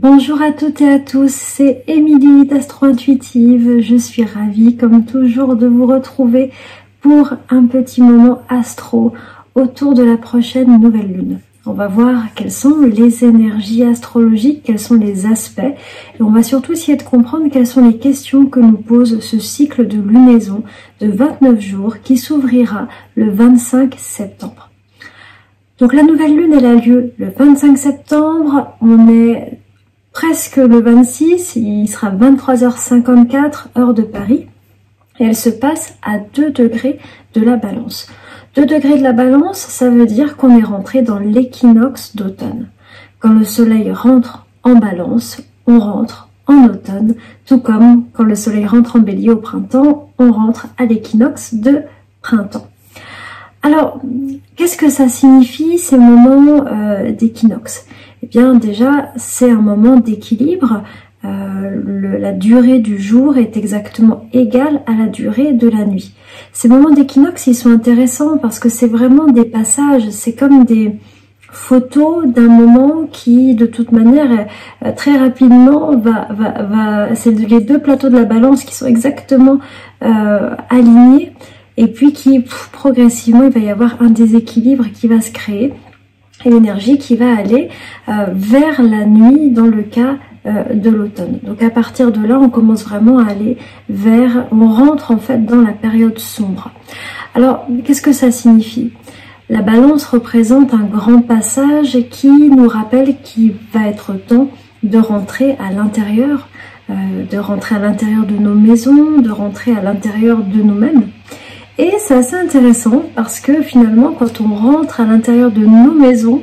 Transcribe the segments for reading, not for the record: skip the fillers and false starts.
Bonjour à toutes et à tous, c'est Émilie d'Astro-Intuitive. Je suis ravie comme toujours de vous retrouver pour un petit moment astro autour de la prochaine nouvelle lune. On va voir quelles sont les énergies astrologiques, quels sont les aspects et on va surtout essayer de comprendre quelles sont les questions que nous pose ce cycle de lunaison de 29 jours qui s'ouvrira le 25 septembre. Donc la nouvelle lune elle a lieu le 25 septembre, on est presque le 26, il sera 23h54 heure de Paris et elle se passe à 2 degrés de la Balance. 2 degrés de la Balance, ça veut dire qu'on est rentré dans l'équinoxe d'automne. Quand le soleil rentre en Balance, on rentre en automne, tout comme quand le soleil rentre en Bélier au printemps, on rentre à l'équinoxe de printemps. Alors, qu'est-ce que ça signifie ces moments d'équinoxe? Eh bien déjà, c'est un moment d'équilibre. La durée du jour est exactement égale à la durée de la nuit. Ces moments d'équinoxe, ils sont intéressants parce que c'est vraiment des passages, c'est comme des photos d'un moment qui, de toute manière, très rapidement, c'est les deux plateaux de la Balance qui sont exactement alignés et puis qui, progressivement, il va y avoir un déséquilibre qui va se créer. Et l'énergie qui va aller vers la nuit dans le cas de l'automne. Donc à partir de là, on commence vraiment à aller on rentre en fait dans la période sombre. Alors, qu'est-ce que ça signifie? La Balance représente un grand passage qui nous rappelle qu'il va être temps de rentrer à l'intérieur, de nos maisons, de rentrer à l'intérieur de nous-mêmes. Et c'est assez intéressant parce que finalement, quand on rentre à l'intérieur de nos maisons,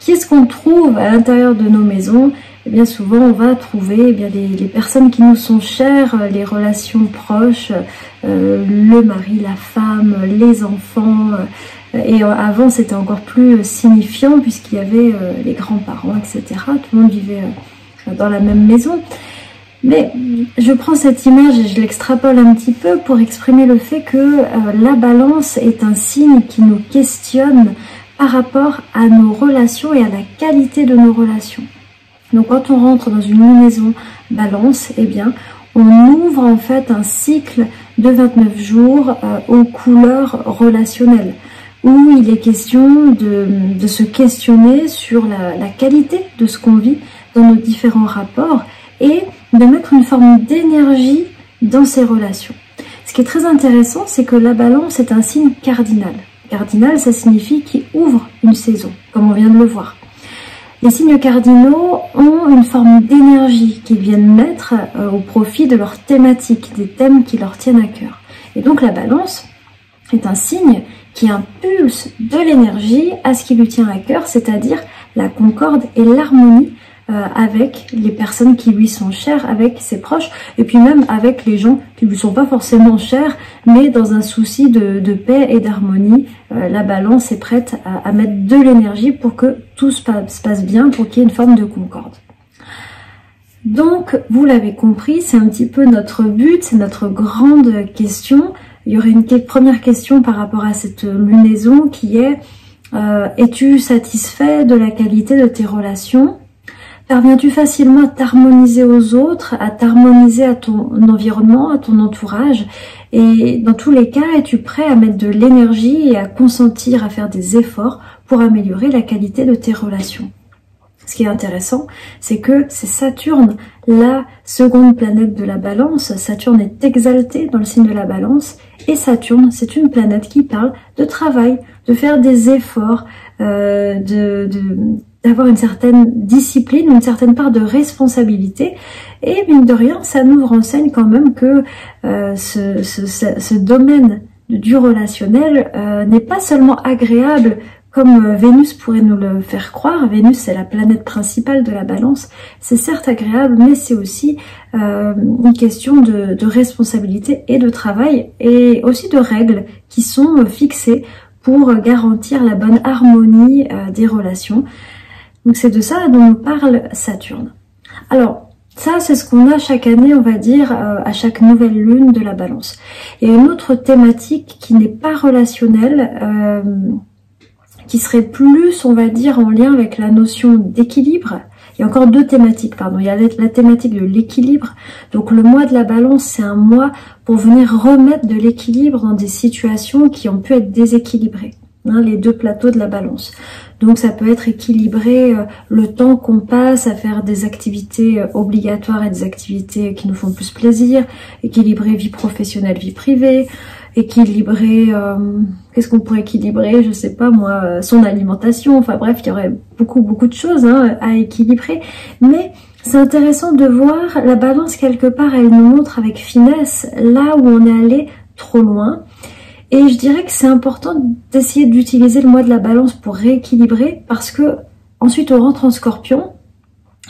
qu'est-ce qu'on trouve à l'intérieur de nos maisons? Eh bien souvent, on va trouver les personnes qui nous sont chères, les relations proches, le mari, la femme, les enfants. Et avant, c'était encore plus signifiant puisqu'il y avait les grands-parents, etc. Tout le monde vivait dans la même maison. Mais je prends cette image et je l'extrapole un petit peu pour exprimer le fait que la Balance est un signe qui nous questionne par rapport à nos relations et à la qualité de nos relations. Donc quand on rentre dans une lunaison Balance, eh bien on ouvre en fait un cycle de 29 jours aux couleurs relationnelles, où il est question de se questionner sur la qualité de ce qu'on vit dans nos différents rapports et de mettre une forme d'énergie dans ces relations. Ce qui est très intéressant, c'est que la Balance est un signe cardinal. Cardinal, ça signifie qu'il ouvre une saison, comme on vient de le voir. Les signes cardinaux ont une forme d'énergie qu'ils viennent mettre au profit de leur thématique, des thèmes qui leur tiennent à cœur. Et donc la Balance est un signe qui impulse de l'énergie à ce qui lui tient à cœur, c'est-à-dire la concorde et l'harmonie avec les personnes qui lui sont chères, avec ses proches, et puis même avec les gens qui lui sont pas forcément chers, mais dans un souci de paix et d'harmonie, la Balance est prête à mettre de l'énergie pour que tout se passe bien, pour qu'il y ait une forme de concorde. Donc, vous l'avez compris, c'est un petit peu notre but, c'est notre grande question. Il y aurait une première question par rapport à cette lunaison qui est es-tu satisfait de la qualité de tes relations? Parviens-tu facilement à t'harmoniser aux autres, à t'harmoniser à ton environnement, à ton entourage? Et dans tous les cas, es-tu prêt à mettre de l'énergie et à consentir à faire des efforts pour améliorer la qualité de tes relations? Ce qui est intéressant, c'est que c'est Saturne, la seconde planète de la Balance. Saturne est exalté dans le signe de la Balance. Et Saturne, c'est une planète qui parle de travail, de faire des efforts, d'avoir une certaine discipline, une certaine part de responsabilité. Et mine de rien, ça nous renseigne quand même que ce domaine du relationnel n'est pas seulement agréable comme Vénus pourrait nous le faire croire. Vénus, c'est la planète principale de la Balance. C'est certes agréable, mais c'est aussi une question de responsabilité et de travail, et aussi de règles qui sont fixées pour garantir la bonne harmonie des relations. Donc c'est de ça dont nous parle Saturne. Alors, ça c'est ce qu'on a chaque année, on va dire, à chaque nouvelle lune de la Balance. Il y a une autre thématique qui n'est pas relationnelle, qui serait plus, on va dire, en lien avec la notion d'équilibre. Et y a encore deux thématiques, pardon. Il y a la thématique de l'équilibre. Donc le mois de la balance, c'est un mois pour venir remettre de l'équilibre dans des situations qui ont pu être déséquilibrées. Hein, les deux plateaux de la balance. Donc ça peut être équilibrer le temps qu'on passe à faire des activités obligatoires et des activités qui nous font plus plaisir, équilibrer vie professionnelle, vie privée, équilibrer, qu'est-ce qu'on pourrait équilibrer, je sais pas moi, son alimentation, enfin bref, il y aurait beaucoup de choses hein, à équilibrer, mais c'est intéressant de voir la balance quelque part, elle nous montre avec finesse là où on est allé trop loin. Et je dirais que c'est important d'essayer d'utiliser le mois de la balance pour rééquilibrer parce que ensuite on rentre en Scorpion.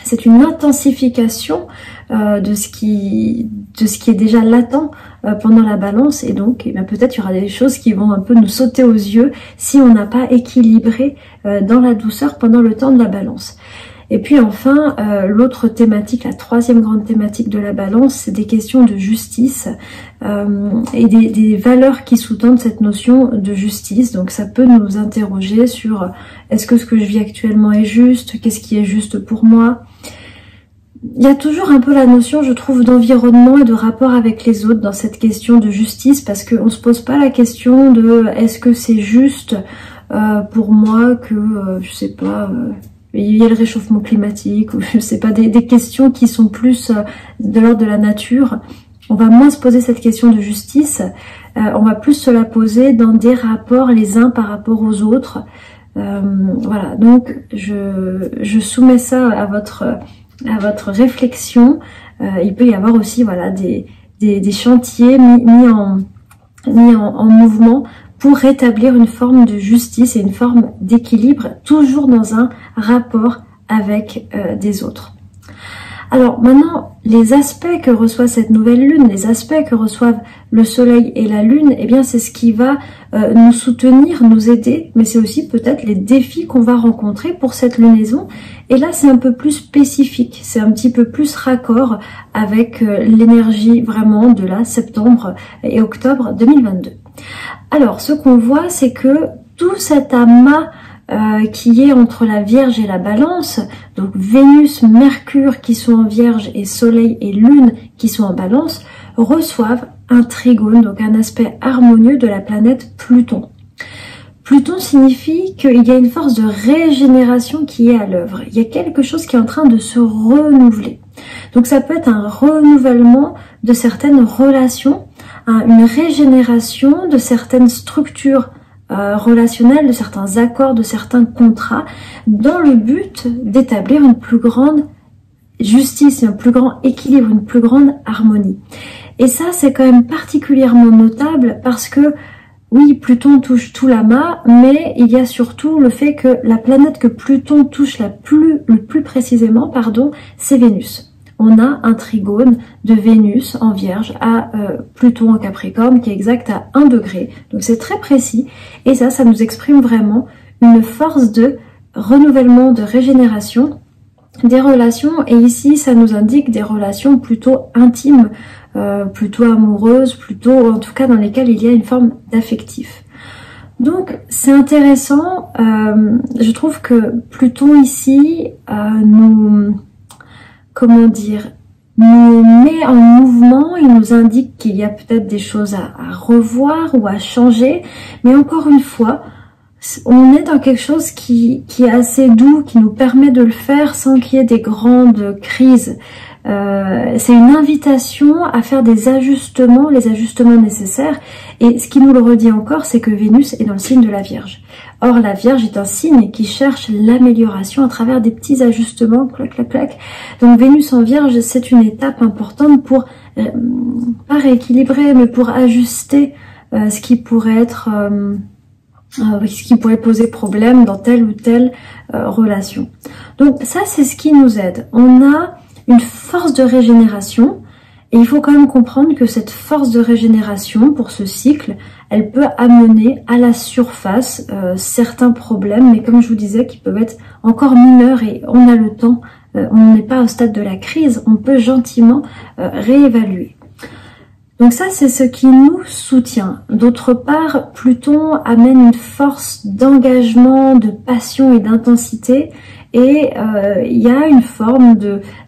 C'est une intensification de ce qui est déjà latent pendant la balance et donc peut-être il y aura des choses qui vont un peu nous sauter aux yeux si on n'a pas équilibré dans la douceur pendant le temps de la balance. Et puis enfin, l'autre thématique, la troisième grande thématique de la balance, c'est des questions de justice et des valeurs qui sous-tendent cette notion de justice. Donc ça peut nous interroger sur est-ce que ce que je vis actuellement est juste, qu'est-ce qui est juste pour moi. Il y a toujours un peu la notion, je trouve, d'environnement et de rapport avec les autres dans cette question de justice parce qu'on ne se pose pas la question de est-ce que c'est juste pour moi que, je sais pas... il y a le réchauffement climatique, ou je sais pas, des questions qui sont plus de l'ordre de la nature. On va moins se poser cette question de justice, on va plus se la poser dans des rapports les uns par rapport aux autres. Voilà, donc je soumets ça à votre réflexion. Il peut y avoir aussi voilà des chantiers mis en mouvement pour rétablir une forme de justice et une forme d'équilibre, toujours dans un rapport avec des autres. Alors maintenant, les aspects que reçoit cette nouvelle lune, les aspects que reçoivent le soleil et la lune, eh bien c'est ce qui va nous soutenir, nous aider, mais c'est aussi peut-être les défis qu'on va rencontrer pour cette lunaison. Et là c'est un peu plus spécifique, c'est un petit peu plus raccord avec l'énergie vraiment de là, septembre et octobre 2022. Alors, ce qu'on voit, c'est que tout cet amas qui est entre la Vierge et la Balance, donc Vénus, Mercure qui sont en Vierge et Soleil et Lune qui sont en Balance, reçoivent un trigone, donc un aspect harmonieux de la planète Pluton. Pluton signifie qu'il y a une force de régénération qui est à l'œuvre. Il y a quelque chose qui est en train de se renouveler. Donc ça peut être un renouvellement de certaines relations, une régénération de certaines structures relationnelles, de certains accords, de certains contrats, dans le but d'établir une plus grande justice, un plus grand équilibre, une plus grande harmonie. Et ça, c'est quand même particulièrement notable parce que, oui, Pluton touche tout l'amas, mais il y a surtout le fait que la planète que Pluton touche le plus précisément, c'est Vénus. On a un trigone de Vénus en Vierge à Pluton en Capricorne qui est exact à 1 degré. Donc c'est très précis et ça nous exprime vraiment une force de renouvellement, de régénération des relations. Et ici, ça nous indique des relations plutôt intimes, plutôt amoureuses, plutôt en tout cas dans lesquelles il y a une forme d'affectif. Donc c'est intéressant, je trouve que Pluton ici nous met en mouvement, il nous indique qu'il y a peut-être des choses à revoir ou à changer, mais encore une fois, on est dans quelque chose qui est assez doux, qui nous permet de le faire sans qu'il y ait des grandes crises. C'est une invitation à faire des ajustements, les ajustements nécessaires, et ce qui nous le redit encore, c'est que Vénus est dans le signe de la Vierge. Or, la Vierge est un signe qui cherche l'amélioration à travers des petits ajustements, clac, clac, clac. Donc, Vénus en Vierge, c'est une étape importante pour, pas rééquilibrer, mais pour ajuster ce qui pourrait être, ce qui pourrait poser problème dans telle ou telle relation. Donc, ça, c'est ce qui nous aide. On a une force de régénération, et il faut quand même comprendre que cette force de régénération, pour ce cycle, elle peut amener à la surface certains problèmes, mais comme je vous disais, qui peuvent être encore mineurs et on a le temps, on n'est pas au stade de la crise, on peut gentiment réévaluer. Donc ça, c'est ce qui nous soutient. D'autre part, Pluton amène une force d'engagement, de passion et d'intensité, et il y a une forme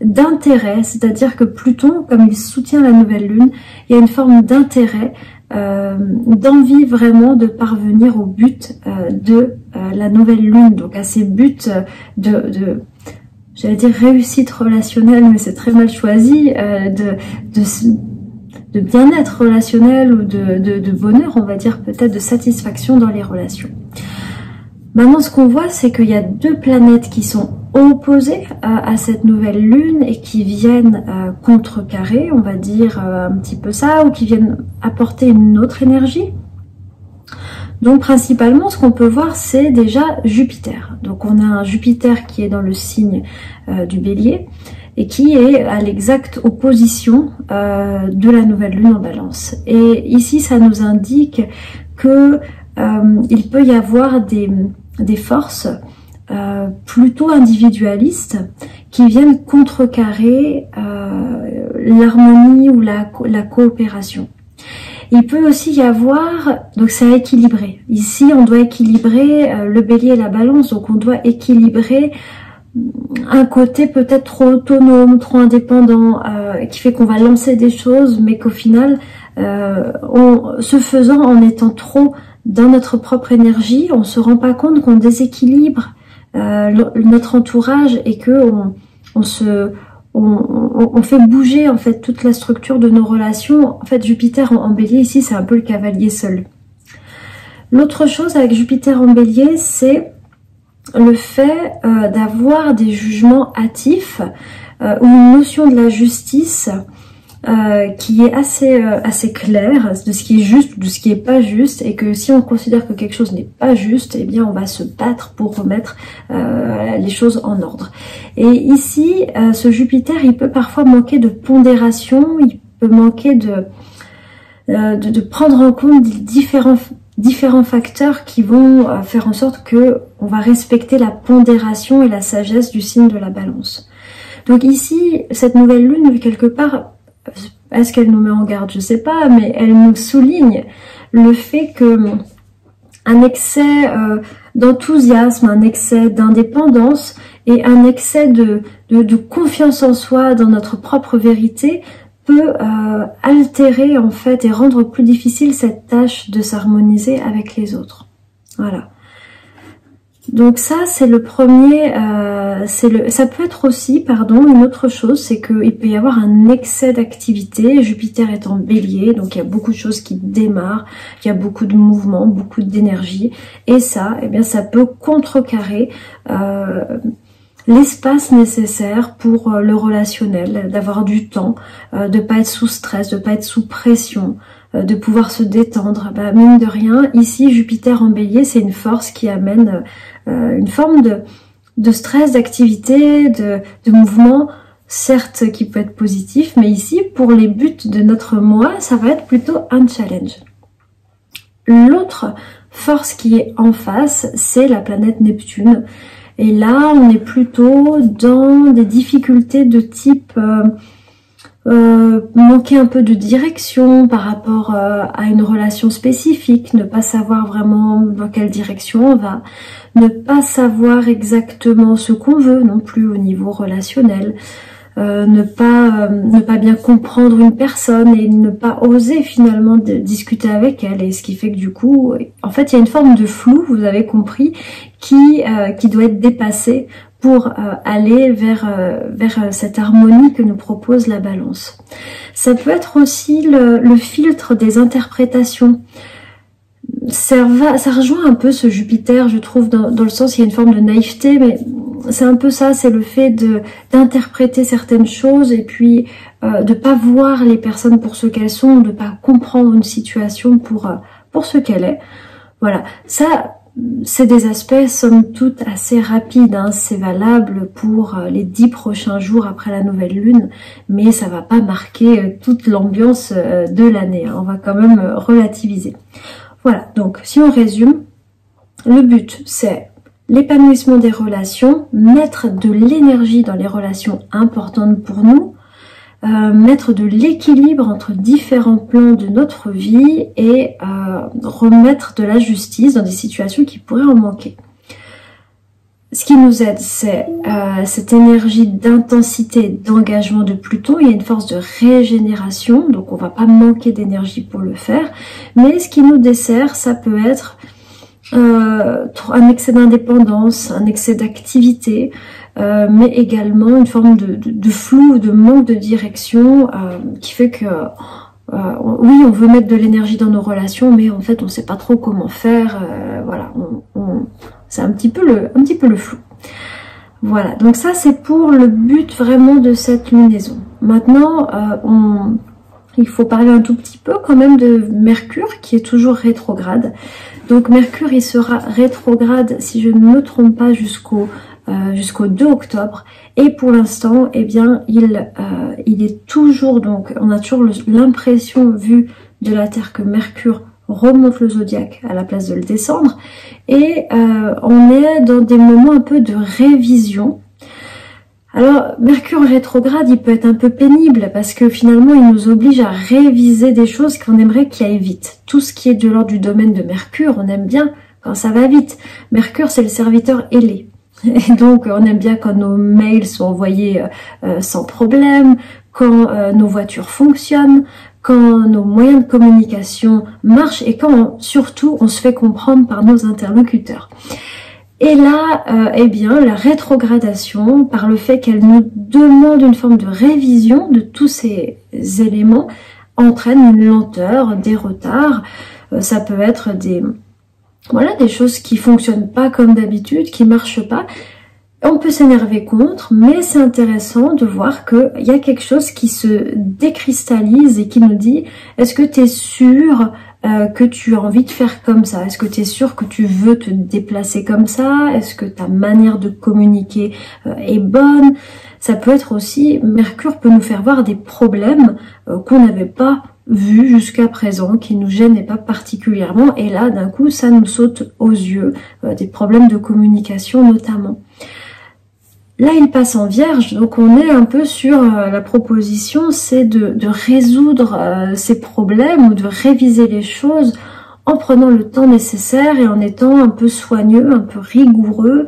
d'intérêt, c'est-à-dire que Pluton, comme il soutient la nouvelle lune, il y a une forme d'intérêt, d'envie vraiment de parvenir au but de la nouvelle lune, donc à ces buts j'allais dire réussite relationnelle, mais c'est très mal choisi, de bien-être relationnel ou de bonheur, on va dire peut-être de satisfaction dans les relations. Maintenant, ce qu'on voit, c'est qu'il y a deux planètes qui sont opposées à cette nouvelle lune et qui viennent contrecarrer, on va dire un petit peu ça, ou qui viennent apporter une autre énergie. Donc principalement, ce qu'on peut voir, c'est déjà Jupiter. Donc on a un Jupiter qui est dans le signe du Bélier et qui est à l'exacte opposition de la nouvelle lune en Balance. Et ici, ça nous indique que il peut y avoir des forces plutôt individualistes qui viennent contrecarrer l'harmonie ou la coopération. Il peut aussi y avoir, donc c'est à équilibrer. Ici, on doit équilibrer le Bélier et la Balance, donc on doit équilibrer un côté peut-être trop autonome, trop indépendant, qui fait qu'on va lancer des choses, mais qu'au final, ce faisant, en étant trop dans notre propre énergie, on se rend pas compte qu'on déséquilibre notre entourage et que on fait bouger en fait toute la structure de nos relations. En fait, Jupiter en Bélier ici, c'est un peu le cavalier seul. L'autre chose avec Jupiter en Bélier, c'est le fait d'avoir des jugements hâtifs ou une notion de la justice qui est assez claire de ce qui est juste, de ce qui est pas juste, et que si on considère que quelque chose n'est pas juste, eh bien on va se battre pour remettre les choses en ordre. Et ici, ce Jupiter, il peut parfois manquer de pondération, il peut manquer de prendre en compte différents facteurs qui vont faire en sorte que on va respecter la pondération et la sagesse du signe de la Balance. Donc ici, cette nouvelle lune, quelque part, est-ce qu'elle nous met en garde? Je sais pas, mais elle nous souligne le fait que un excès d'enthousiasme, un excès d'indépendance et un excès de confiance en soi dans notre propre vérité peut altérer en fait et rendre plus difficile cette tâche de s'harmoniser avec les autres. Voilà. Donc ça, c'est le premier, ça peut être aussi, une autre chose, c'est qu'il peut y avoir un excès d'activité. Jupiter est en Bélier, donc il y a beaucoup de choses qui démarrent, il y a beaucoup de mouvements, beaucoup d'énergie, et ça, eh bien, ça peut contrecarrer l'espace nécessaire pour le relationnel, d'avoir du temps, de pas être sous stress, de pas être sous pression, de pouvoir se détendre. Mine de rien, ici, Jupiter en Bélier, c'est une force qui amène une forme de stress, d'activité, de mouvement, certes qui peut être positif, mais ici, pour les buts de notre moi, ça va être plutôt un challenge. L'autre force qui est en face, c'est la planète Neptune. Et là, on est plutôt dans des difficultés de type manquer un peu de direction par rapport à une relation spécifique, ne pas savoir vraiment dans quelle direction on va, ne pas savoir exactement ce qu'on veut non plus au niveau relationnel, ne pas bien comprendre une personne et ne pas oser finalement discuter avec elle, et ce qui fait que du coup, en fait, il y a une forme de flou, vous avez compris, qui doit être dépassée pour aller vers cette harmonie que nous propose la Balance. Ça peut être aussi le filtre des interprétations. Ça rejoint un peu ce Jupiter, je trouve, dans le sens, il y a une forme de naïveté, mais c'est un peu ça, c'est le fait d'interpréter certaines choses et puis de pas voir les personnes pour ce qu'elles sont, de pas comprendre une situation pour ce qu'elle est. Voilà, ça, c'est des aspects somme toute assez rapides, hein. C'est valable pour les 10 prochains jours après la nouvelle lune, mais ça va pas marquer toute l'ambiance de l'année, hein. On va quand même relativiser. Voilà, donc si on résume, le but c'est l'épanouissement des relations, mettre de l'énergie dans les relations importantes pour nous, mettre de l'équilibre entre différents plans de notre vie et remettre de la justice dans des situations qui pourraient en manquer. ce qui nous aide, c'est cette énergie d'intensité, d'engagement de Pluton. Il y a une force de régénération, donc on va pas manquer d'énergie pour le faire. Mais ce qui nous dessert, ça peut être un excès d'indépendance, un excès d'activité, mais également une forme de flou, de manque de direction, qui fait que oui, on veut mettre de l'énergie dans nos relations, mais en fait on sait pas trop comment faire. Voilà, c'est un petit peu le flou. Voilà, donc ça c'est pour le but vraiment de cette lunaison. Maintenant, il faut parler un tout petit peu quand même de Mercure qui est toujours rétrograde. Donc Mercure il sera rétrograde, si je ne me trompe pas, jusqu'au 2 octobre. Et pour l'instant, eh bien, il est toujours, donc on a toujours l'impression vue de la Terre que Mercure remonte le zodiaque à la place de le descendre. Et on est dans des moments un peu de révision. Alors, Mercure rétrograde, il peut être un peu pénible parce que finalement, il nous oblige à réviser des choses qu'on aimerait qu'il aille vite. Tout ce qui est de l'ordre du domaine de Mercure, on aime bien quand ça va vite. Mercure, c'est le serviteur ailé. Et donc, on aime bien quand nos mails sont envoyés sans problème, quand nos voitures fonctionnent, quand nos moyens de communication marchent et quand surtout on se fait comprendre par nos interlocuteurs. Et là, eh bien, la rétrogradation, par le fait qu'elle nous demande une forme de révision de tous ces éléments, entraîne une lenteur, des retards. Ça peut être des choses qui fonctionnent pas comme d'habitude, qui marchent pas. On peut s'énerver contre, mais c'est intéressant de voir qu'il y a quelque chose qui se décristallise et qui nous dit, est-ce que tu es sûr que tu as envie de faire comme ça? Est-ce que tu es sûr que tu veux te déplacer comme ça? Est-ce que ta manière de communiquer est bonne? Ça peut être aussi, Mercure peut nous faire voir des problèmes qu'on n'avait pas vus jusqu'à présent, qui nous gênaient pas particulièrement. Et là, d'un coup, ça nous saute aux yeux, des problèmes de communication notamment. Là, il passe en Vierge, donc on est un peu sur la proposition, c'est de résoudre ces problèmes ou de réviser les choses en prenant le temps nécessaire et en étant un peu soigneux, un peu rigoureux.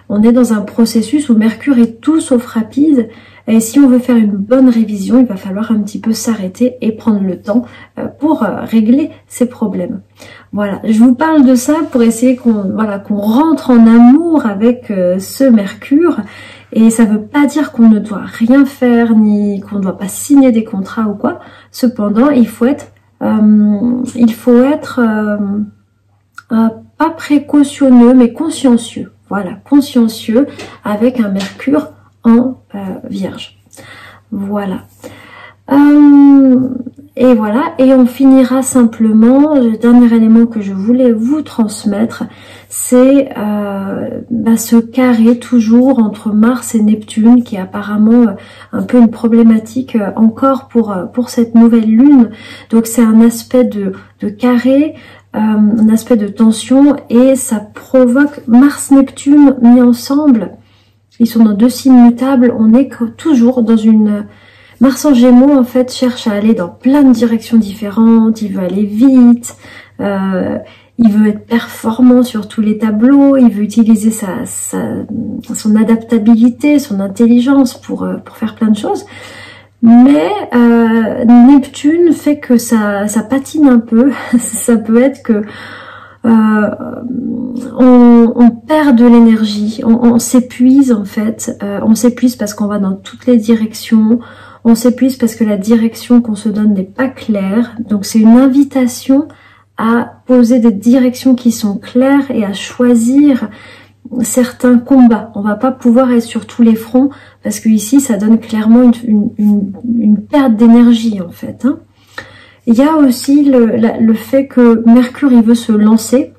On est dans un processus où Mercure est tout sauf rapide et si on veut faire une bonne révision, il va falloir un petit peu s'arrêter et prendre le temps pour régler ces problèmes. Voilà, je vous parle de ça pour essayer qu'on rentre en amour avec ce Mercure. Et ça veut pas dire qu'on ne doit rien faire, ni qu'on ne doit pas signer des contrats ou quoi. Cependant, il faut être pas précautionneux, mais consciencieux. Voilà, consciencieux avec un Mercure en Vierge. Voilà. Et voilà, et on finira simplement, le dernier élément que je voulais vous transmettre, c'est ce carré toujours entre Mars et Neptune, qui est apparemment un peu une problématique encore pour cette nouvelle lune. Donc c'est un aspect de carré, un aspect de tension, et ça provoque Mars-Neptune mis ensemble. Ils sont dans deux signes mutables, on est toujours dans une... Mars en Gémeaux, en fait, cherche à aller dans plein de directions différentes, il veut aller vite, il veut être performant sur tous les tableaux, il veut utiliser son adaptabilité, son intelligence pour faire plein de choses. Mais Neptune fait que ça patine un peu, ça peut être que on perd de l'énergie, on s'épuise en fait, on s'épuise parce qu'on va dans toutes les directions, on s'épuise parce que la direction qu'on se donne n'est pas claire. Donc c'est une invitation à poser des directions qui sont claires et à choisir certains combats. On va pas pouvoir être sur tous les fronts parce que ici ça donne clairement une perte d'énergie en fait. Hein. Il y a aussi le fait que Mercure il veut se lancer.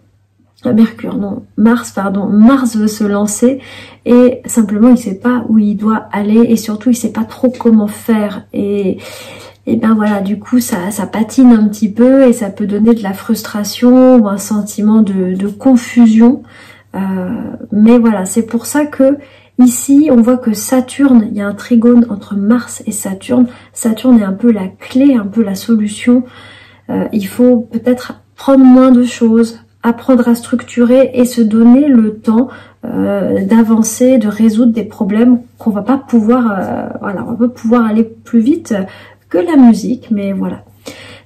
Mars veut se lancer et simplement il sait pas où il doit aller et surtout il sait pas trop comment faire et ben voilà, du coup ça patine un petit peu et ça peut donner de la frustration ou un sentiment de confusion, mais voilà, c'est pour ça que ici on voit que Saturne, il y a un trigone entre Mars et Saturne est un peu la clé, un peu la solution. Il faut peut-être prendre moins de choses, apprendre à structurer et se donner le temps d'avancer, de résoudre des problèmes qu'on va pas pouvoir, voilà, on va pouvoir aller plus vite que la musique, mais voilà.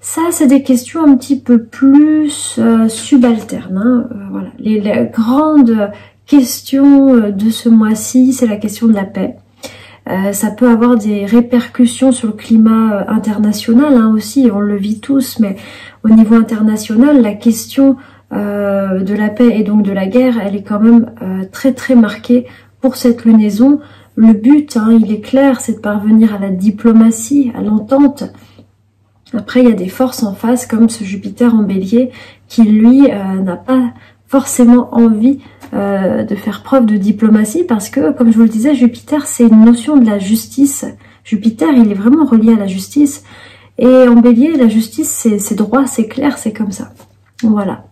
Ça, c'est des questions un petit peu plus subalternes, hein. Voilà. Les grandes questions de ce mois-ci, c'est la question de la paix. Ça peut avoir des répercussions sur le climat international, hein, aussi, on le vit tous, mais au niveau international, la question de la paix et donc de la guerre, elle est quand même très très marquée pour cette lunaison. Le but, hein, il est clair, c'est de parvenir à la diplomatie, à l'entente. Après, il y a des forces en face, comme ce Jupiter en bélier, qui lui n'a pas forcément envie de faire preuve de diplomatie, parce que, comme je vous le disais, Jupiter, c'est une notion de la justice. Jupiter, il est vraiment relié à la justice. Et en bélier, la justice, c'est droit, c'est clair, c'est comme ça. Voilà.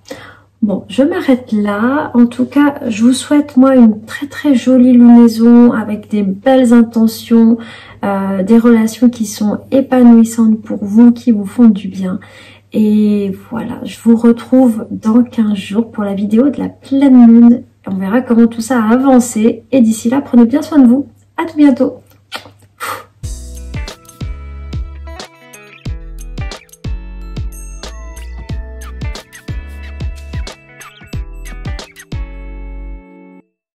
Bon, je m'arrête là. En tout cas, je vous souhaite, moi, une très très jolie lunaison avec des belles intentions, des relations qui sont épanouissantes pour vous, qui vous font du bien. Et voilà, je vous retrouve dans 15 jours pour la vidéo de la pleine lune. On verra comment tout ça a avancé. Et d'ici là, prenez bien soin de vous. À tout bientôt.